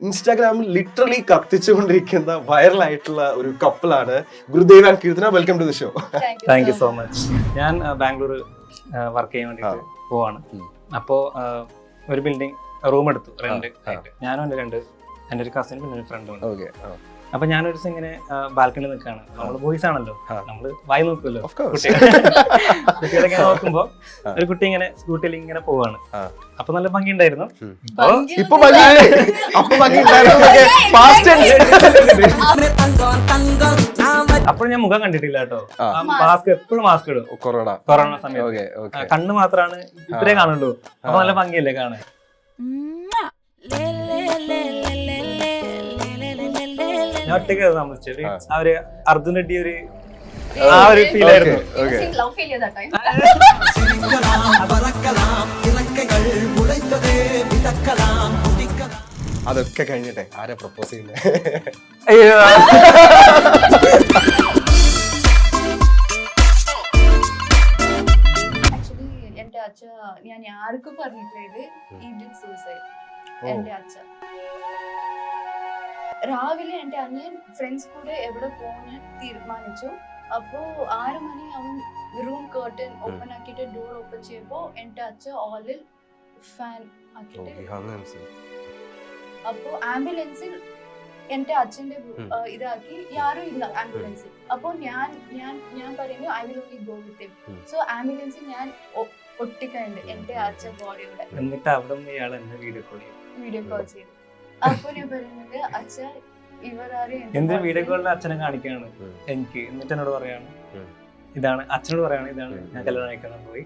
ഇൻസ്റ്റാഗ്രാമിൽ ലിറ്ററലി കത്തിച്ചുകൊണ്ടിരിക്കുന്ന വൈറലായിട്ടുള്ള ഒരു കപ്പിളാണ് Gurudev and Keerthana. Welcome to the show. Thank you so much. ഞാൻ ബാംഗ്ലൂർ വർക്ക് ചെയ്യാൻ വേണ്ടിയിട്ട് പോവാണ്. അപ്പോൾ ഒരു ബിൽഡിംഗ് റൂം എടുത്തു റെന്റ് ആയിട്ട്. ഞാനും എൻ്റെ ഒരു കസിനും പിന്നെ ഒരു ഫ്രണ്ടും ഉണ്ട്. അപ്പൊ ഞാനൊരു ദിവസം ഇങ്ങനെ ബാൽക്കണി നിൽക്കാണ്. നമ്മള് ബോയ്സ് ആണല്ലോ, നമ്മള് വായി നോക്കുമല്ലോ. കുട്ടികളൊക്കെ നോക്കുമ്പോ ഒരു കുട്ടി ഇങ്ങനെ സ്കൂട്ടിയിൽ ഇങ്ങനെ പോവാണ്. അപ്പൊ നല്ല ഭംഗി ഉണ്ടായിരുന്നു. അപ്പോൾ ഞാൻ മുഖം കണ്ടിട്ടില്ല കേട്ടോ. മാസ്ക് എപ്പോഴും മാസ്ക് ഇടും കൊറോണ സമയത്ത്. കണ്ണ് മാത്രമാണ് ഇത്രേ കാണുള്ളൂ. അപ്പൊ നല്ല ഭംഗിയല്ലേ കാണാൻ. ഞാൻ ഒറ്റയ്ക്ക് താമസിച്ചത്. അവര് അർജുൻ റെഡ്ഡി ആ ഒരു ഫീൽ ആയിരുന്നു. അതൊക്കെ കഴിഞ്ഞിട്ടെ ആരാ പ്രപ്പോസ് ചെയ്യുന്നത്? എന്റെ അച്ഛ ഞാൻ ആർക്കും പറഞ്ഞിട്ടില്ല സൂസൈഡ്. എന്റെ അച്ഛ രാവിലെ എന്റെ അനിയൻ ഫ്രണ്ട്സ് കൂടെ എവിടെ പോകാൻ തീരുമാനിച്ചു. അപ്പോ 6 മണി അവൻ റൂം കർട്ടൻ ഓപ്പൺ ആക്കിയിട്ട് ഡോർ ഓപ്പൺ ചെയ്യുമ്പോ എന്റെ അച്ഛ ഓളിൽ ഫാൻ ആക്കിയിട്ട്. അപ്പോ ആംബുലൻസിൽ എന്റെ അച്ഛന്റെ ഇതാക്കി ആരും ഇല്ല ആംബുലൻസിൽ. അപ്പോ ഞാൻ പറയുന്നു I will only go with him. So ആംബുലൻസിൽ ഞാൻ ഒട്ടിക്കുന്നുണ്ട് എന്റെ അച്ഛൻ ബോഡിയോടെ. എന്നിട്ട് അവിടെ വീഡിയോ കോൾ ചെയ്തു. അപ്പൊ ഞാൻ പറയുന്നത് അച്ഛ എന്തിനാ വീഡിയോ കോളിൽ അച്ഛനെ കാണിക്കാണ് എനിക്ക്. എന്നിട്ട് എന്നോട് പറയാണ് ഇതാണ്, അച്ഛനോട് പറയാണ് ഇതാണ് ഞാൻ കല്യാണം കഴിക്കാൻ പോയി.